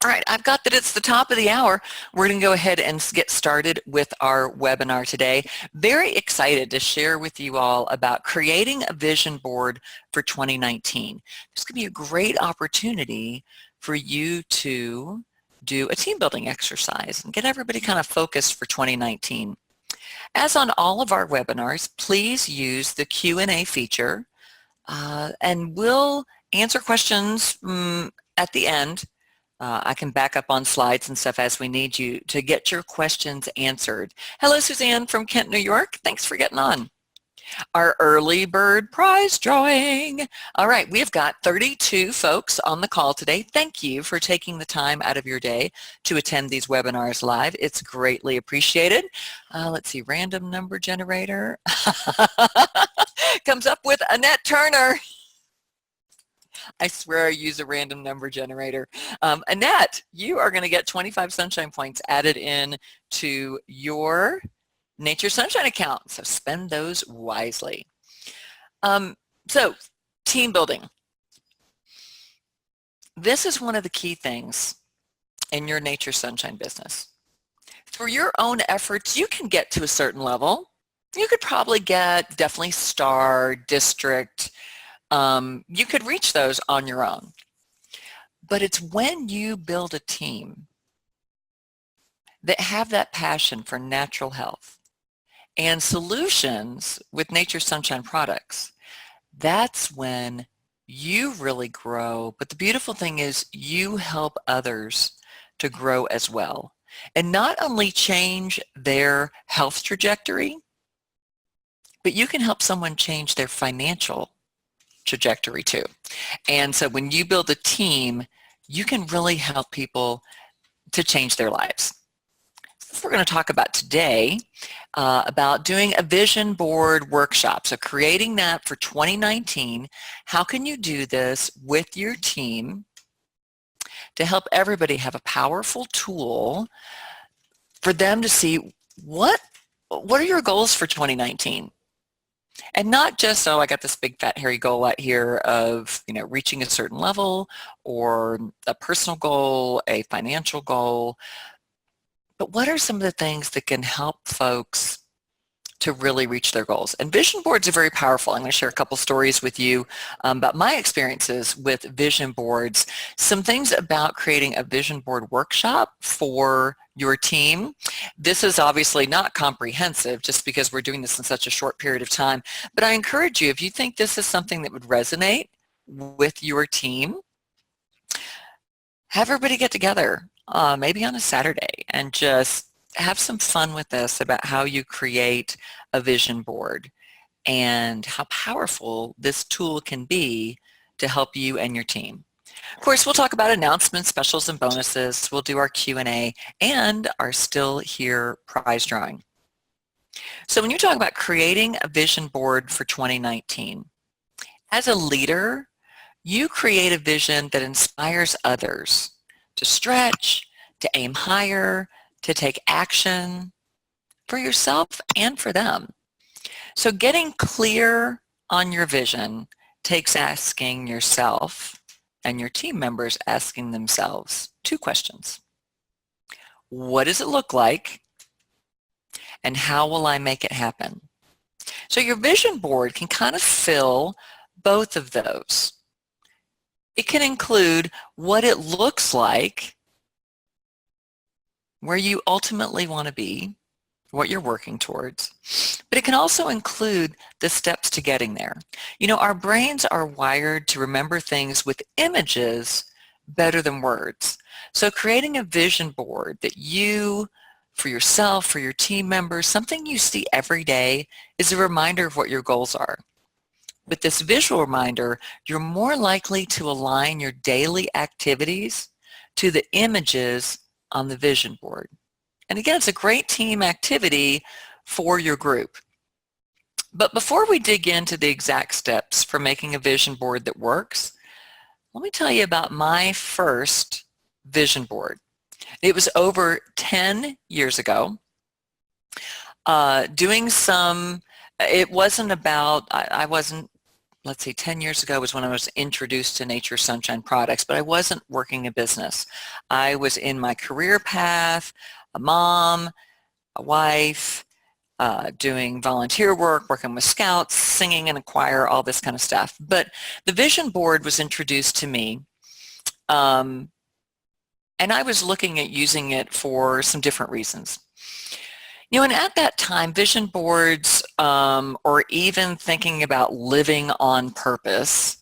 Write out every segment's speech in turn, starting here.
All right, I've got that it's the top of the hour. We're going to go ahead and get started with our webinar today. Very excited to share with you all about creating a vision board for 2019. This could be a great opportunity for you to do a team building exercise and get everybody kind of focused for 2019. As on all of our webinars, please use the Q&A feature and we'll answer questions at the end. I can back up on slides and stuff as we need you to get your questions answered. Hello, Suzanne from Kent, New York. Thanks for getting on. Our early bird prize drawing. All right, we've got 32 folks on the call today. Thank you for taking the time out of your day to attend these webinars live. It's greatly appreciated. Let's see, random number generator comes up with Annette Turner. I swear I use a random number generator. Annette, you are going to get 25 Sunshine Points added in to your Nature Sunshine account, so spend those wisely. So, team building. This is one of the key things in your Nature Sunshine business. Through your own efforts, you can get to a certain level. You could probably get definitely star, district. You could reach those on your own. But it's when you build a team that have that passion for natural health and solutions with Nature Sunshine products, that's when you really grow. But the beautiful thing is you help others to grow as well. And not only change their health trajectory, but you can help someone change their financial trajectory too. And so when you build a team, you can really help people to change their lives. So we're going to talk about today about doing a vision board workshop. So creating that for 2019. How can you do this with your team to help everybody have a powerful tool for them to see what are your goals for 2019? And not just, oh, I got this big fat hairy goal out here of, reaching a certain level or a personal goal, a financial goal, but what are some of the things that can help folks to really reach their goals? And vision boards are very powerful. I'm going to share a couple stories with you about my experiences with vision boards, some things about creating a vision board workshop for your team. This is obviously not comprehensive just because we're doing this in such a short period of time, but I encourage you, if you think this is something that would resonate with your team, have everybody get together maybe on a Saturday and just have some fun with this about how you create a vision board and how powerful this tool can be to help you and your team. Of course, we'll talk about announcements, specials, and bonuses. We'll do our Q&A and our Still Here prize drawing. So when you talk about creating a vision board for 2019, as a leader, you create a vision that inspires others to stretch, to aim higher, to take action for yourself and for them. So getting clear on your vision takes asking yourself and your team members asking themselves two questions. What does it look like? And how will I make it happen? So your vision board can kind of fill both of those. It can include what it looks like, where you ultimately want to be, what you're working towards, but it can also include the steps to getting there. Our brains are wired to remember things with images better than words. So creating a vision board that you, for yourself, for your team members, something you see every day is a reminder of what your goals are. With this visual reminder, you're more likely to align your daily activities to the images on the vision board. And again, it's a great team activity for your group. But before we dig into the exact steps for making a vision board that works, let me tell you about my first vision board. It was over 10 years ago. It wasn't about, I wasn't let's see, 10 years ago was when I was introduced to Nature Sunshine products, but I wasn't working a business. I was in my career path, a mom, a wife, doing volunteer work, working with scouts, singing in a choir, all this kind of stuff. But the vision board was introduced to me, and I was looking at using it for some different reasons. And at that time, vision boards, or even thinking about living on purpose,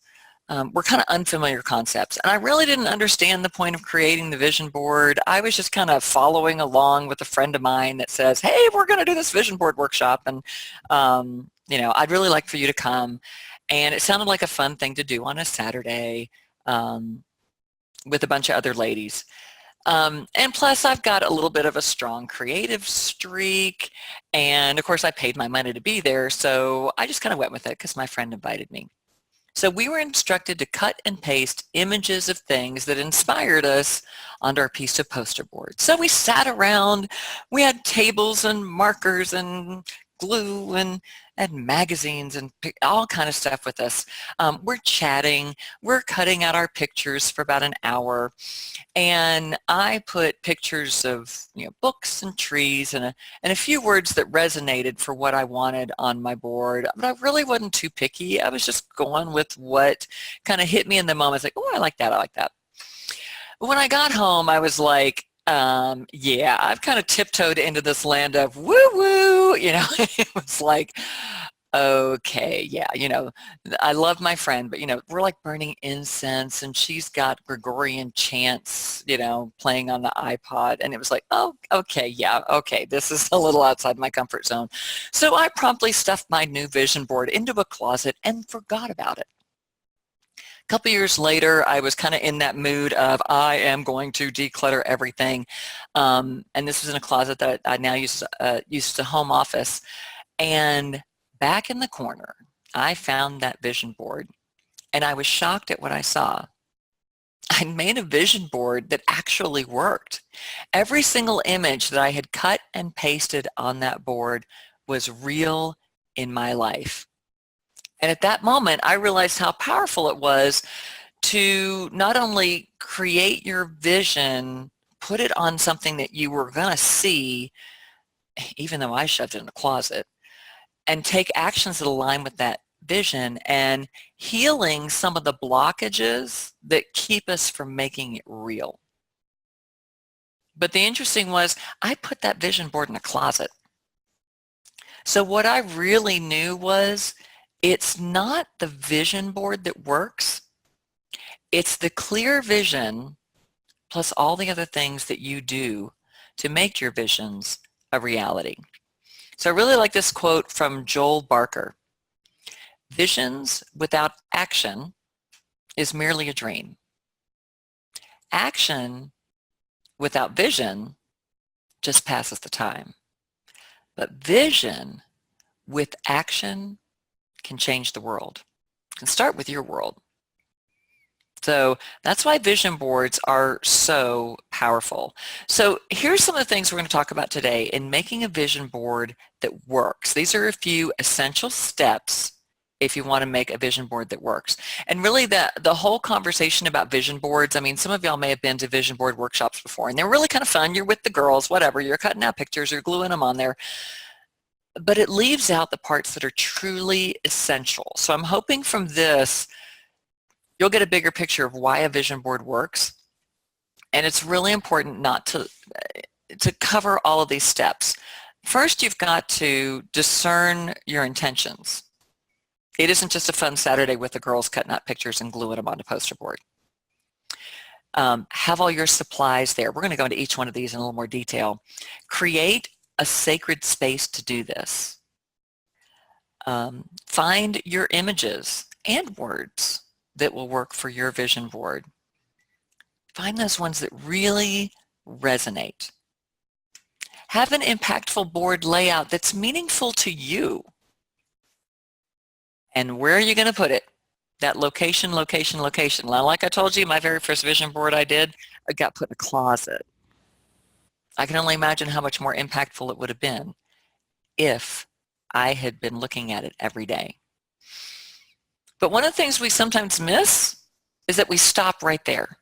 were kind of unfamiliar concepts. And I really didn't understand the point of creating the vision board. I was just kind of following along with a friend of mine that says, hey, we're going to do this vision board workshop. And, I'd really like for you to come. And it sounded like a fun thing to do on a Saturday with a bunch of other ladies. And plus, I've got a little bit of a strong creative streak. And of course, I paid my money to be there. So I just kind of went with it because my friend invited me. So we were instructed to cut and paste images of things that inspired us onto our piece of poster board. So we sat around, we had tables and markers and glue and magazines and all kind of stuff with us. We're chatting, we're cutting out our pictures for about an hour, and I put pictures of books and trees and a few words that resonated for what I wanted on my board. But I really wasn't too picky. I was just going with what kind of hit me in the moment. It's like, oh, I like that, I like that. But when I got home, I was like, yeah, I've kind of tiptoed into this land of woo-woo, it was like, okay, yeah, I love my friend, but, we're like burning incense and she's got Gregorian chants, playing on the iPod. And it was like, oh, okay, yeah, okay, this is a little outside my comfort zone. So I promptly stuffed my new vision board into a closet and forgot about it. A couple years later, I was kind of in that mood of I am going to declutter everything. And this was in a closet that I now use as a home office. And back in the corner, I found that vision board, and I was shocked at what I saw. I made a vision board that actually worked. Every single image that I had cut and pasted on that board was real in my life. And at that moment, I realized how powerful it was to not only create your vision, put it on something that you were going to see, even though I shoved it in a closet, and take actions that align with that vision and healing some of the blockages that keep us from making it real. But the interesting was I put that vision board in a closet. So what I really knew was it's not the vision board that works. It's the clear vision plus all the other things that you do to make your visions a reality. So I really like this quote from Joel Barker. Visions without action is merely a dream. Action without vision just passes the time. But vision with action can change the world. It can start with your world. So that's why vision boards are so powerful. So here's some of the things we're going to talk about today in making a vision board that works. These are a few essential steps if you want to make a vision board that works. And really the whole conversation about vision boards, I mean, some of y'all may have been to vision board workshops before, and they're really kind of fun. You're with the girls, whatever, you're cutting out pictures, you're gluing them on there. But it leaves out the parts that are truly essential. So I'm hoping from this, you'll get a bigger picture of why a vision board works. And it's really important not to cover all of these steps. First, you've got to discern your intentions. It isn't just a fun Saturday with the girls cutting out pictures and gluing them on a poster board. Have all your supplies there. We're going to go into each one of these in a little more detail. Create a sacred space to do this. Find your images and words that will work for your vision board. Find those ones that really resonate. Have an impactful board layout that's meaningful to you. And where are you going to put it? That location, location, location. Now, like I told you, my very first vision board I got put in a closet. I can only imagine how much more impactful it would have been if I had been looking at it every day. But one of the things we sometimes miss is that we stop right there.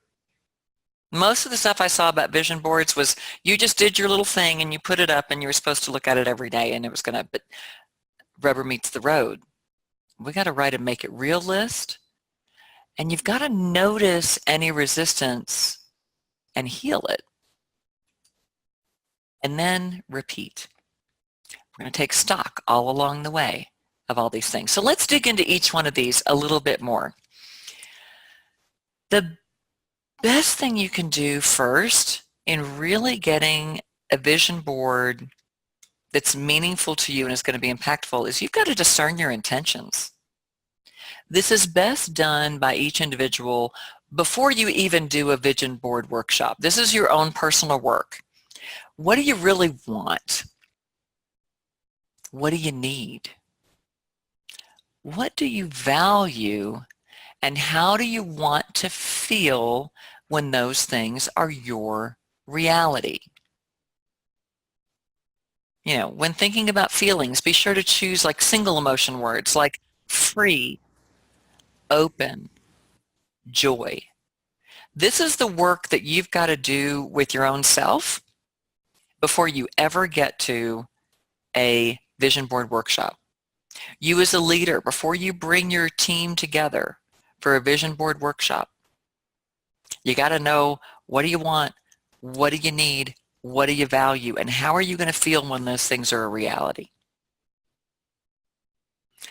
Most of the stuff I saw about vision boards was you just did your little thing and you put it up and you were supposed to look at it every day and it was going to, but rubber meets the road. We got to write a make it real list, and you've got to notice any resistance and heal it. And then repeat. We're going to take stock all along the way of all these things. So let's dig into each one of these a little bit more. The best thing you can do first in really getting a vision board that's meaningful to you and is going to be impactful is you've got to discern your intentions. This is best done by each individual before you even do a vision board workshop. This is your own personal work. What do you really want? What do you need? What do you value? And how do you want to feel when those things are your reality? You know, when thinking about feelings, be sure to choose like single emotion words like free, open, joy. This is the work that you've got to do with your own self before you ever get to a vision board workshop. You as a leader, before you bring your team together for a vision board workshop, you got to know, what do you want? What do you need? What do you value? And how are you going to feel when those things are a reality?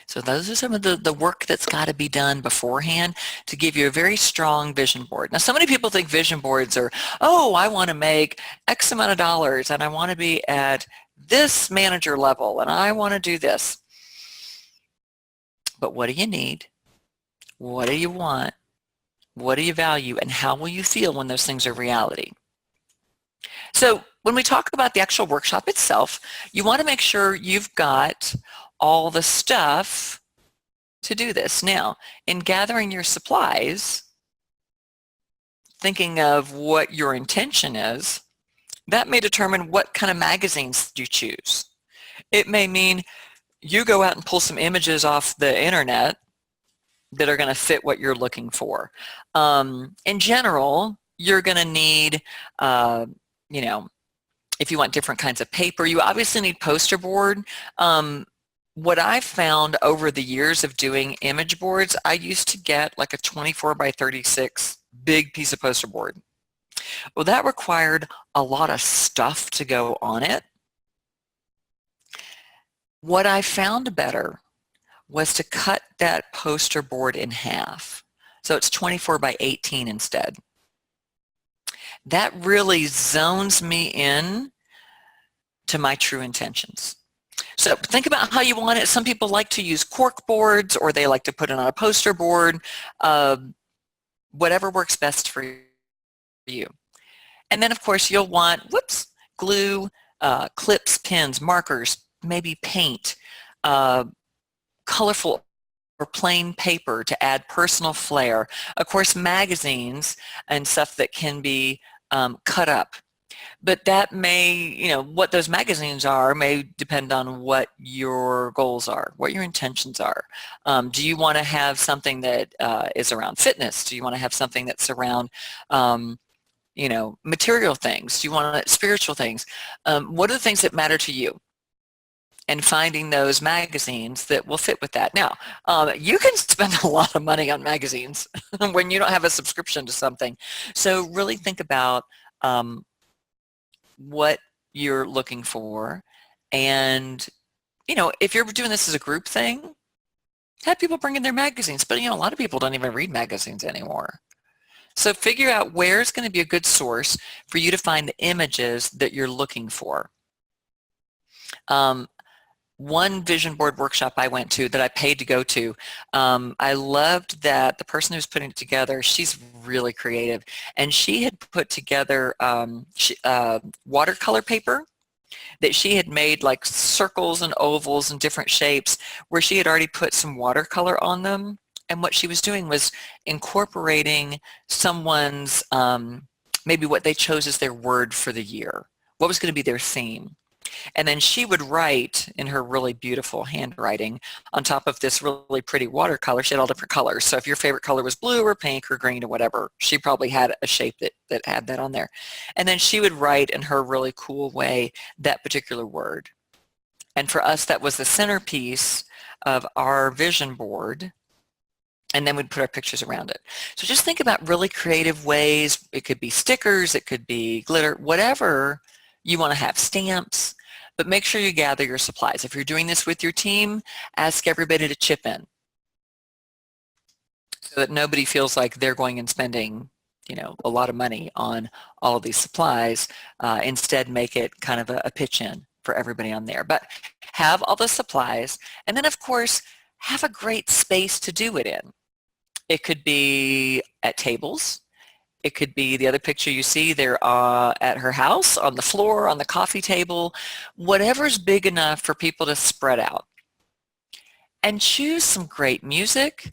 So those are some of the work that's got to be done beforehand to give you a very strong vision board. Now, so many people think vision boards are, oh, I want to make X amount of dollars and I want to be at this manager level and I want to do this. But what do you need? What do you want? What do you value? And how will you feel when those things are reality? So when we talk about the actual workshop itself, you want to make sure you've got all the stuff to do this. Now, in gathering your supplies, thinking of what your intention is, that may determine what kind of magazines you choose. It may mean you go out and pull some images off the internet that are going to fit what you're looking for. In general, you're going to need, you know, if you want different kinds of paper, you obviously need poster board. What I've found over the years of doing image boards, I used to get like a 24 by 36 big piece of poster board. Well, that required a lot of stuff to go on it. What I found better was to cut that poster board in half. So it's 24 by 18 instead. That really zones me in to my true intentions. So think about how you want it. Some people like to use cork boards, or they like to put it on a poster board. Whatever works best for you. And then, of course, you'll want, glue, clips, pins, markers, maybe paint, colorful or plain paper to add personal flair. Of course, magazines and stuff that can be cut up. But that may, you know, what those magazines are may depend on what your goals are, what your intentions are. Do you want to have something that is around fitness? Do you want to have something that's around, you know, material things? Do you want spiritual things? What are the things that matter to you? And finding those magazines that will fit with that. Now, you can spend a lot of money on magazines when you don't have a subscription to something. So really think about what you're looking for. And, you know, if you're doing this as a group thing, have people bring in their magazines. But, you know, a lot of people don't even read magazines anymore. So figure out where's going to be a good source for you to find the images that you're looking for. One vision board workshop I went to that I paid to go to, I loved that the person who's putting it together, she's really creative, and she had put together watercolor paper that she had made like circles and ovals and different shapes where she had already put some watercolor on them, and what she was doing was incorporating someone's maybe what they chose as their word for the year, what was going to be their theme. And then she would write in her really beautiful handwriting on top of this really pretty watercolor. She had all different colors. So if your favorite color was blue or pink or green or whatever, she probably had a shape that had that on there. And then she would write in her really cool way that particular word. And for us, that was the centerpiece of our vision board. And then we'd put our pictures around it. So just think about really creative ways. It could be stickers, it could be glitter, whatever you want to have, stamps, but make sure you gather your supplies. If you're doing this with your team, ask everybody to chip in so that nobody feels like they're going and spending, you know, a lot of money on all of these supplies. Instead, make it kind of a pitch in for everybody on there. But have all the supplies, and then of course, have a great space to do it in. It could be at tables. It could be the other picture you see there at her house, on the floor, on the coffee table, whatever's big enough for people to spread out. And choose some great music,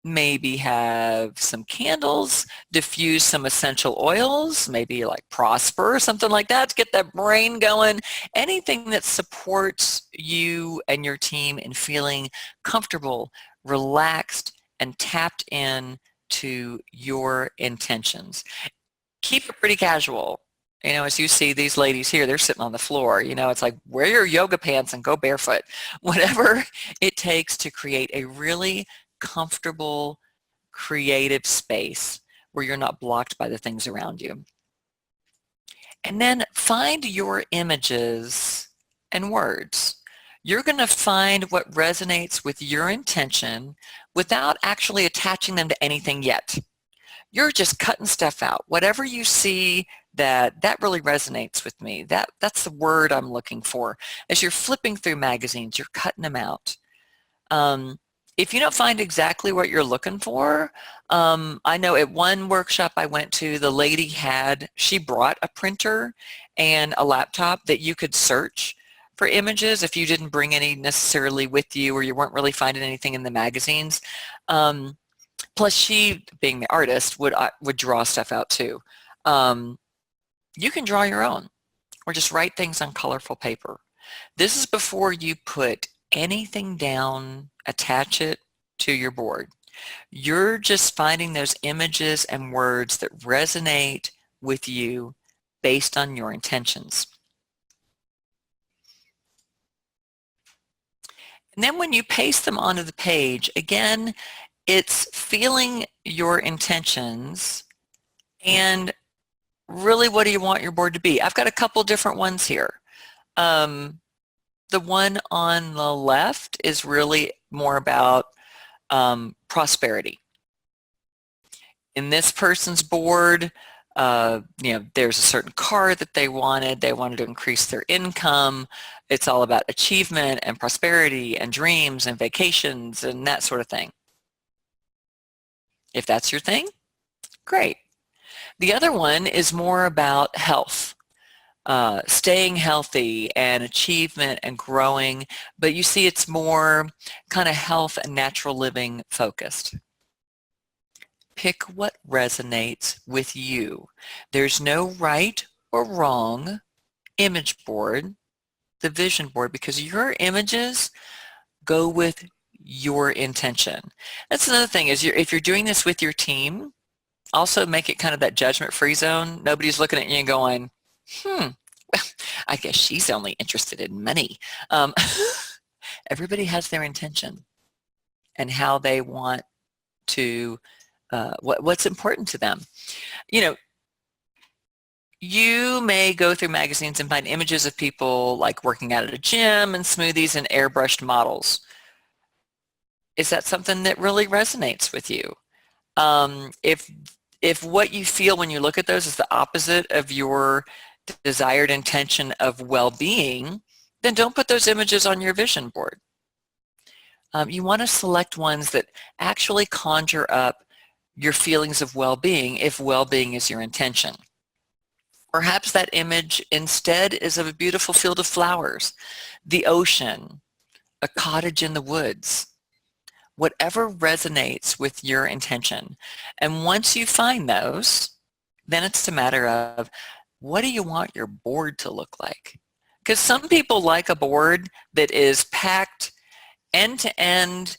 maybe have some candles, diffuse some essential oils, maybe like Prosper or something like that to get that brain going. Anything that supports you and your team in feeling comfortable, relaxed, and tapped in to your intentions. Keep it pretty casual. You know, as you see these ladies here, they're sitting on the floor. You know, it's like, wear your yoga pants and go barefoot. Whatever it takes to create a really comfortable, creative space where you're not blocked by the things around you. And then find your images and words. You're going to find what resonates with your intention without actually attaching them to anything yet. You're just cutting stuff out. Whatever you see that really resonates with me, that's the word I'm looking for. As you're flipping through magazines, you're cutting them out. If you don't find exactly what you're looking for, I know at one workshop I went to, the lady she brought a printer and a laptop that you could search for images if you didn't bring any necessarily with you or you weren't really finding anything in the magazines. Plus she, being the artist, would draw stuff out too. You can draw your own or just write things on colorful paper. This is before you put anything down, attach it to your board. You're just finding those images and words that resonate with you based on your intentions. And then when you paste them onto the page, again, it's feeling your intentions and really what do you want your board to be? I've got a couple different ones here. The one on the left is really more about prosperity. In this person's board, you know, there's a certain car that they wanted to increase their income. It's all about achievement and prosperity and dreams and vacations and that sort of thing. If that's your thing, great. The other one is more about health, staying healthy and achievement and growing, but you see it's more kind of health and natural living focused. Pick what resonates with you. There's no right or wrong image board, the vision board, because your images go with your intention. That's another thing is if you're doing this with your team, also make it kind of that judgment-free zone. Nobody's looking at you and going, well, I guess she's only interested in money. Everybody has their intention and how they want to what's important to them. You know, you may go through magazines and find images of people like working out at a gym and smoothies and airbrushed models. Is that something that really resonates with you? If what you feel when you look at those is the opposite of your desired intention of well-being, then don't put those images on your vision board. You want to select ones that actually conjure up your feelings of well-being if well-being is your intention. Perhaps that image instead is of a beautiful field of flowers, the ocean, a cottage in the woods, whatever resonates with your intention. And once you find those, then it's a matter of what do you want your board to look like? Because some people like a board that is packed end to end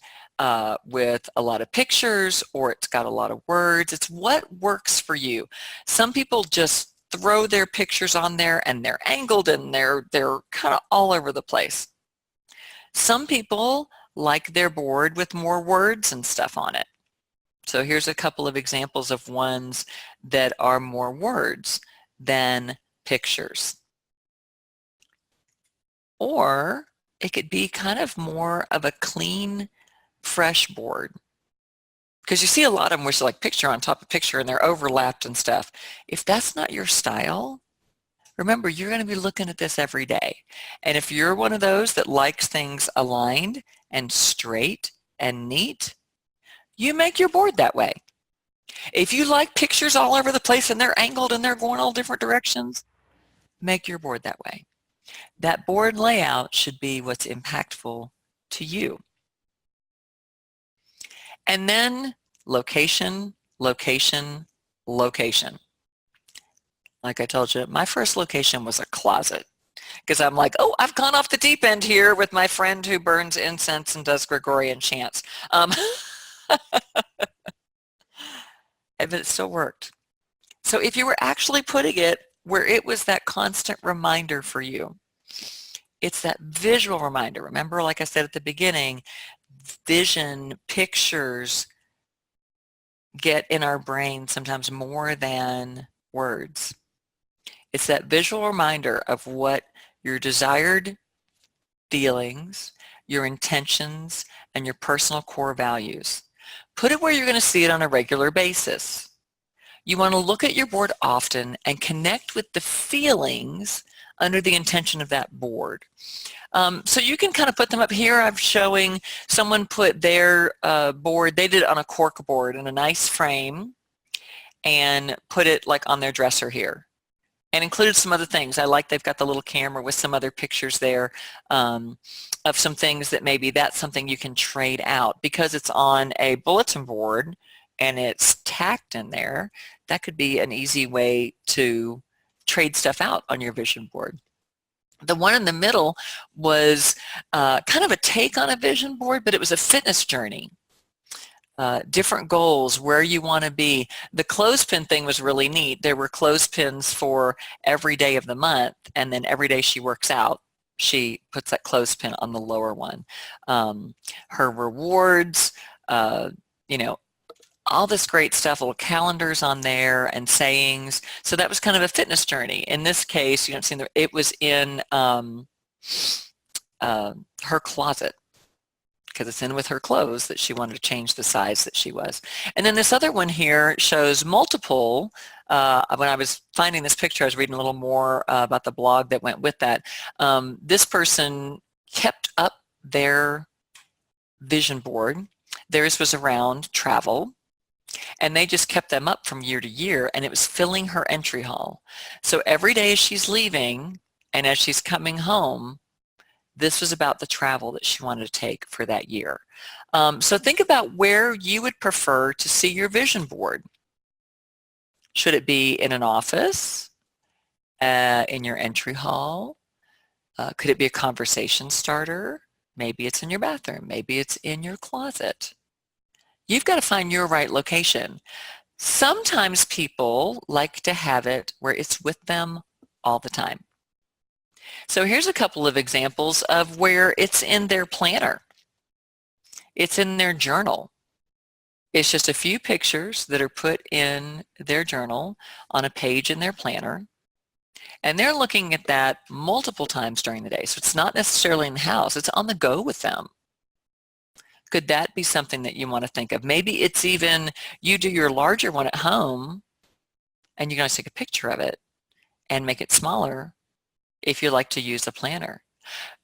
with a lot of pictures, or it's got a lot of words. It's what works for you. Some people just throw their pictures on there and they're angled and they're kind of all over the place. Some people like their board with more words and stuff on it. So here's a couple of examples of ones that are more words than pictures. Or it could be kind of more of a clean, fresh board. Because you see a lot of them which are like picture on top of picture and they're overlapped and stuff. If that's not your style, remember, you're going to be looking at this every day. And if you're one of those that likes things aligned and straight and neat, you make your board that way. If you like pictures all over the place and they're angled and they're going all different directions, make your board that way. That board layout should be what's impactful to you. And then location, location, location. Like I told you, my first location was a closet because I'm like, oh, I've gone off the deep end here with my friend who burns incense and does Gregorian chants. But it still worked. So if you were actually putting it where it was that constant reminder for you, it's that visual reminder. Remember, like I said at the beginning, vision, pictures get in our brain sometimes more than words. It's that visual reminder of what your desired feelings, your intentions, and your personal core values. Put it where you're going to see it on a regular basis. You want to look at your board often and connect with the feelings under the intention of that board. So you can kind of put them up here. I'm showing someone put their board, they did it on a cork board in a nice frame and put it like on their dresser here and included some other things. I like they've got the little camera with some other pictures there of some things that maybe that's something you can trade out because it's on a bulletin board and it's tacked in there. That could be an easy way to trade stuff out on your vision board. The one in the middle was kind of a take on a vision board, but it was a fitness journey. Different goals, where you want to be. The clothespin thing was really neat. There were clothespins for every day of the month, and then every day she works out, she puts that clothespin on the lower one. Her rewards, you know, all this great stuff, little calendars on there and sayings. So that was kind of a fitness journey. In this case, you don't see it was in her closet because it's in with her clothes that she wanted to change the size that she was. And then this other one here shows multiple. When I was finding this picture, I was reading a little more about the blog that went with that. This person kept up their vision board. Theirs was around travel. And they just kept them up from year to year, and it was filling her entry hall. So every day as she's leaving and as she's coming home, this was about the travel that she wanted to take for that year. So think about where you would prefer to see your vision board. Should it be in an office, in your entry hall? Could it be a conversation starter? Maybe it's in your bathroom. Maybe it's in your closet. You've got to find your right location. Sometimes people like to have it where it's with them all the time. So here's a couple of examples of where it's in their planner. It's in their journal. It's just a few pictures that are put in their journal on a page in their planner. And they're looking at that multiple times during the day. So it's not necessarily in the house. It's on the go with them. Could that be something that you want to think of? Maybe it's even you do your larger one at home and you're going to take a picture of it and make it smaller if you like to use a planner.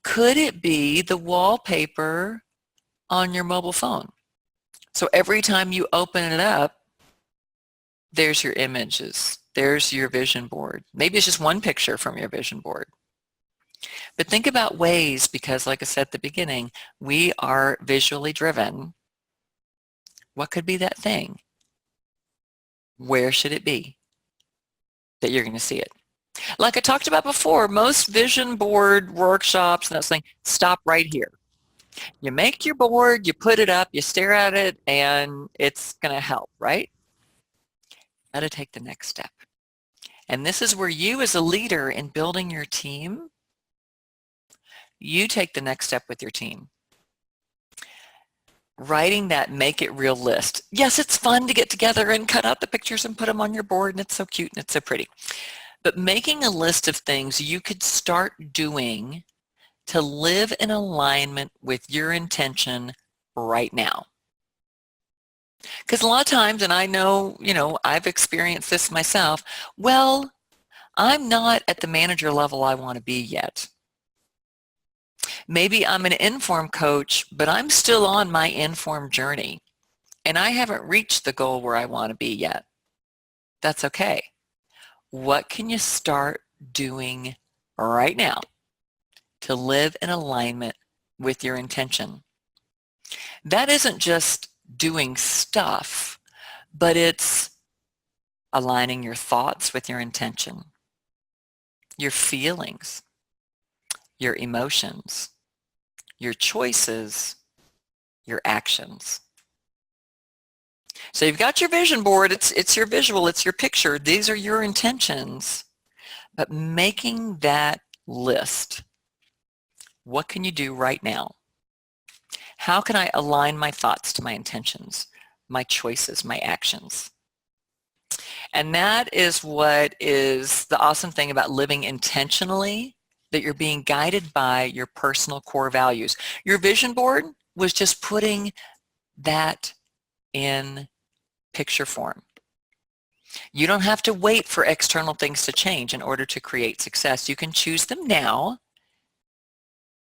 Could it be the wallpaper on your mobile phone? So every time you open it up, there's your images. There's your vision board. Maybe it's just one picture from your vision board. But think about ways, because like I said at the beginning, we are visually driven. What could be that thing? Where should it be that you're going to see it? Like I talked about before, most vision board workshops and that thing stop right here. You make your board, you put it up, you stare at it, and it's going to help, right? Got to take the next step. And this is where you as a leader in building your team, you take the next step with your team. Writing that make it real list. Yes, it's fun to get together and cut out the pictures and put them on your board, and it's so cute and it's so pretty. But making a list of things you could start doing to live in alignment with your intention right now. Because a lot of times, and I know, I've experienced this myself, well, I'm not at the manager level I want to be yet. Maybe I'm an Inform coach, but I'm still on my Inform journey, and I haven't reached the goal where I want to be yet. That's okay. What can you start doing right now to live in alignment with your intention? That isn't just doing stuff, but it's aligning your thoughts with your intention, your feelings, your emotions, your choices, your actions. So you've got your vision board, it's your visual, it's your picture, these are your intentions, but making that list, what can you do right now? How can I align my thoughts to my intentions, my choices, my actions? And that is what is the awesome thing about living intentionally, that you're being guided by your personal core values. Your vision board was just putting that in picture form. You don't have to wait for external things to change in order to create success. You can choose them now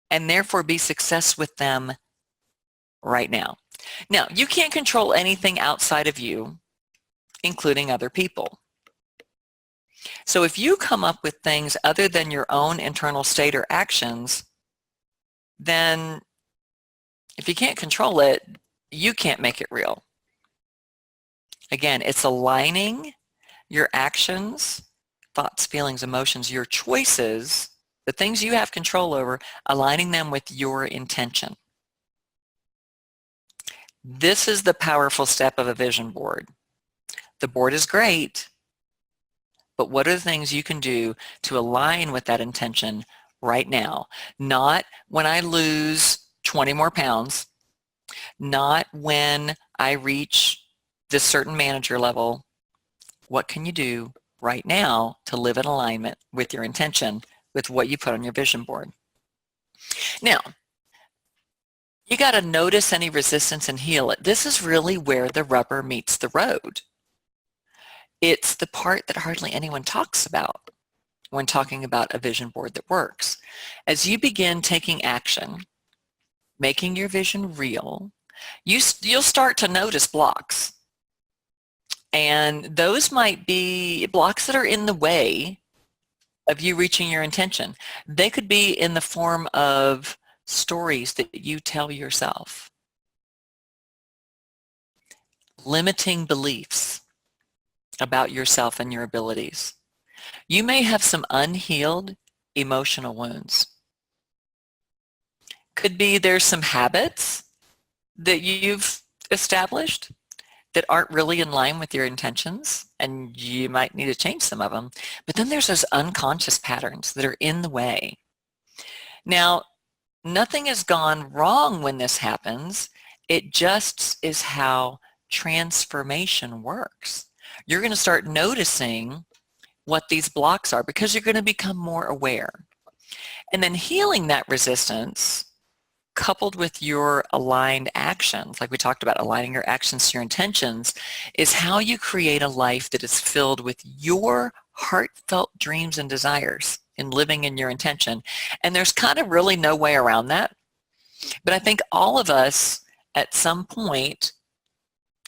and therefore be success with them right now. Now, you can't control anything outside of you, including other people. So if you come up with things other than your own internal state or actions, then if you can't control it, you can't make it real. Again, it's aligning your actions, thoughts, feelings, emotions, your choices, the things you have control over, aligning them with your intention. This is the powerful step of a vision board. The board is great, but what are the things you can do to align with that intention right now? Not when I lose 20 more pounds, not when I reach this certain manager level. What can you do right now to live in alignment with your intention, with what you put on your vision board? Now, you got to notice any resistance and heal it. This is really where the rubber meets the road. It's the part that hardly anyone talks about when talking about a vision board that works. As you begin taking action, making your vision real, you'll start to notice blocks. And those might be blocks that are in the way of you reaching your intention. They could be in the form of stories that you tell yourself, limiting beliefs about yourself and your abilities. You may have some unhealed emotional wounds. Could be there's some habits that you've established that aren't really in line with your intentions, and you might need to change some of them. But then there's those unconscious patterns that are in the way. Now, nothing has gone wrong when this happens. It just is how transformation works. You're going to start noticing what these blocks are because you're going to become more aware. And then healing that resistance, coupled with your aligned actions, like we talked about, aligning your actions to your intentions, is how you create a life that is filled with your heartfelt dreams and desires in living in your intention. And there's kind of really no way around that. But I think all of us at some point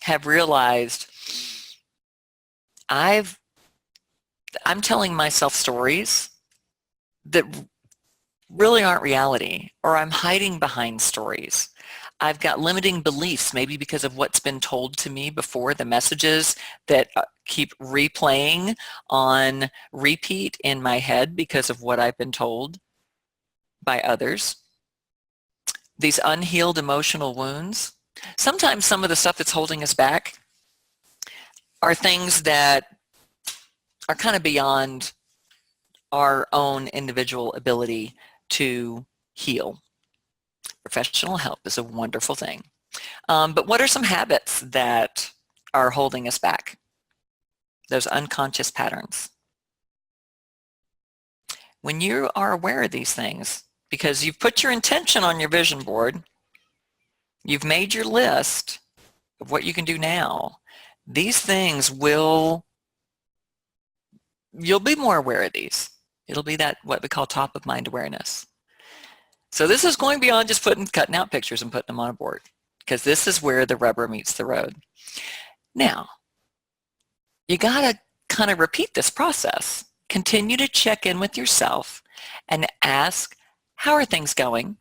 have realized I'm telling myself stories that really aren't reality, or I'm hiding behind stories. I've got limiting beliefs, maybe because of what's been told to me before, the messages that keep replaying on repeat in my head because of what I've been told by others. These unhealed emotional wounds. Sometimes some of the stuff that's holding us back are things that are kind of beyond our own individual ability to heal. Professional help is a wonderful thing. But what are some habits that are holding us back? Those unconscious patterns. When you are aware of these things, because you've put your intention on your vision board, you've made your list of what you can do now, these things you'll be more aware of these. It'll be that what we call top of mind awareness. So this is going beyond just cutting out pictures and putting them on a board, because this is where the rubber meets the road. Now, you got to kind of repeat this process. Continue to check in with yourself and ask, how are things going?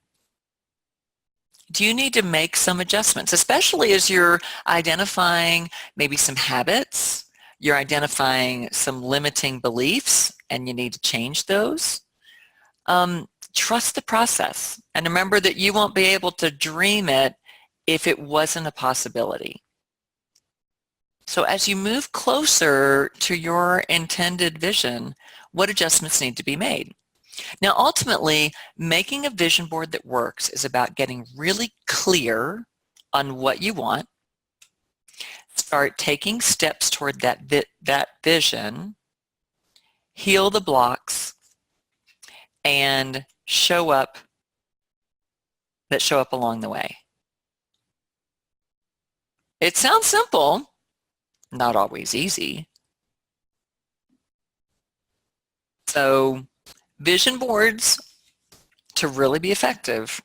Do you need to make some adjustments, especially as you're identifying maybe some habits, you're identifying some limiting beliefs, and you need to change those? Trust the process, and remember that you won't be able to dream it if it wasn't a possibility. So as you move closer to your intended vision, what adjustments need to be made? Now, ultimately, making a vision board that works is about getting really clear on what you want. Start taking steps toward that vision, heal the blocks, and show up along the way. It sounds simple, not always easy. So vision boards, to really be effective,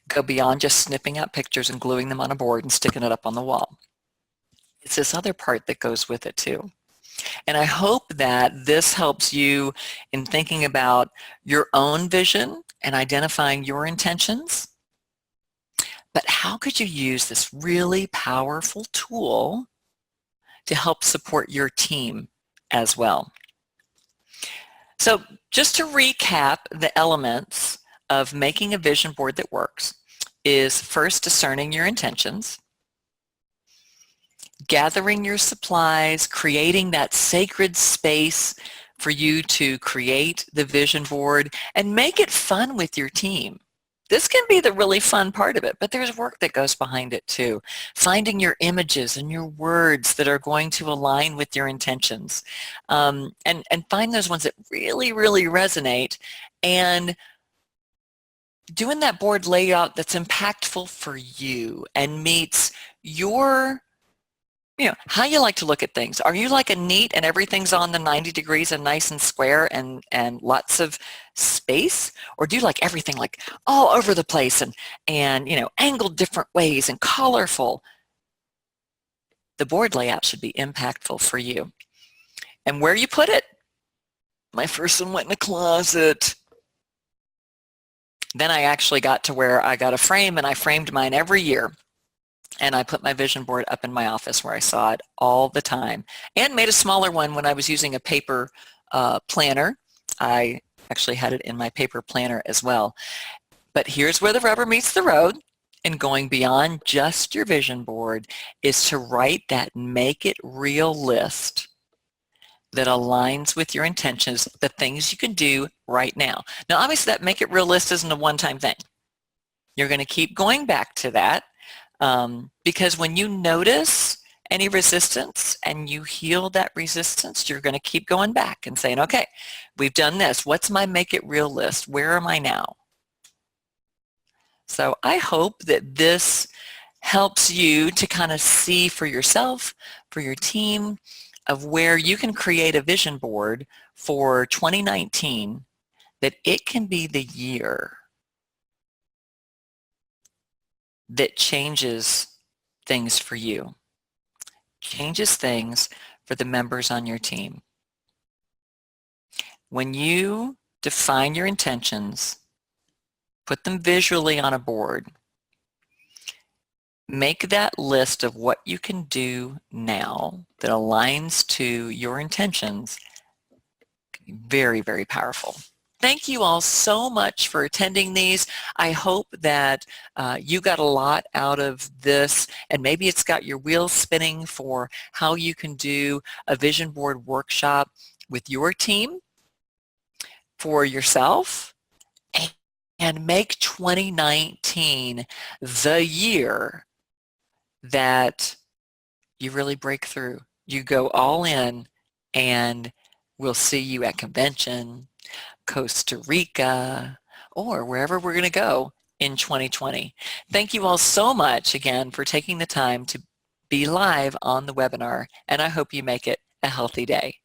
go beyond just snipping out pictures and gluing them on a board and sticking it up on the wall. It's this other part that goes with it too. And I hope that this helps you in thinking about your own vision and identifying your intentions. But how could you use this really powerful tool to help support your team as well? So just to recap, the elements of making a vision board that works is first discerning your intentions, gathering your supplies, creating that sacred space for you to create the vision board, and make it fun with your team. This can be the really fun part of it, but there's work that goes behind it too. Finding your images and your words that are going to align with your intentions, and find those ones that really, really resonate, and doing that board layout that's impactful for you and meets your, how you like to look at things. Are you like a neat and everything's on the 90 degrees and nice and square and lots of space? Or do you like everything like all over the place and angled different ways and colorful? The board layout should be impactful for you. And where you put it? My first one went in a closet. Then I actually got to where I got a frame, and I framed mine every year. And I put my vision board up in my office where I saw it all the time, and made a smaller one when I was using a paper planner. I actually had it in my paper planner as well. But here's where the rubber meets the road, and going beyond just your vision board is to write that make it real list that aligns with your intentions, the things you can do right now. Now, obviously, that make it real list isn't a one-time thing. You're going to keep going back to that. Because when you notice any resistance and you heal that resistance, you're going to keep going back and saying, okay, we've done this. What's my make it real list? Where am I now? So I hope that this helps you to kind of see for yourself, for your team, of where you can create a vision board for 2019, that it can be the year that changes things for you, changes things for the members on your team. When you define your intentions, put them visually on a board, Make that list of what you can do now that aligns to your intentions. Very, very powerful. Thank you all so much for attending these. I hope that you got a lot out of this, and maybe it's got your wheels spinning for how you can do a vision board workshop with your team, for yourself, and make 2019 the year that you really break through. You go all in, and we'll see you at convention, Costa Rica, or wherever we're going to go in 2020. Thank you all so much again for taking the time to be live on the webinar, and I hope you make it a healthy day.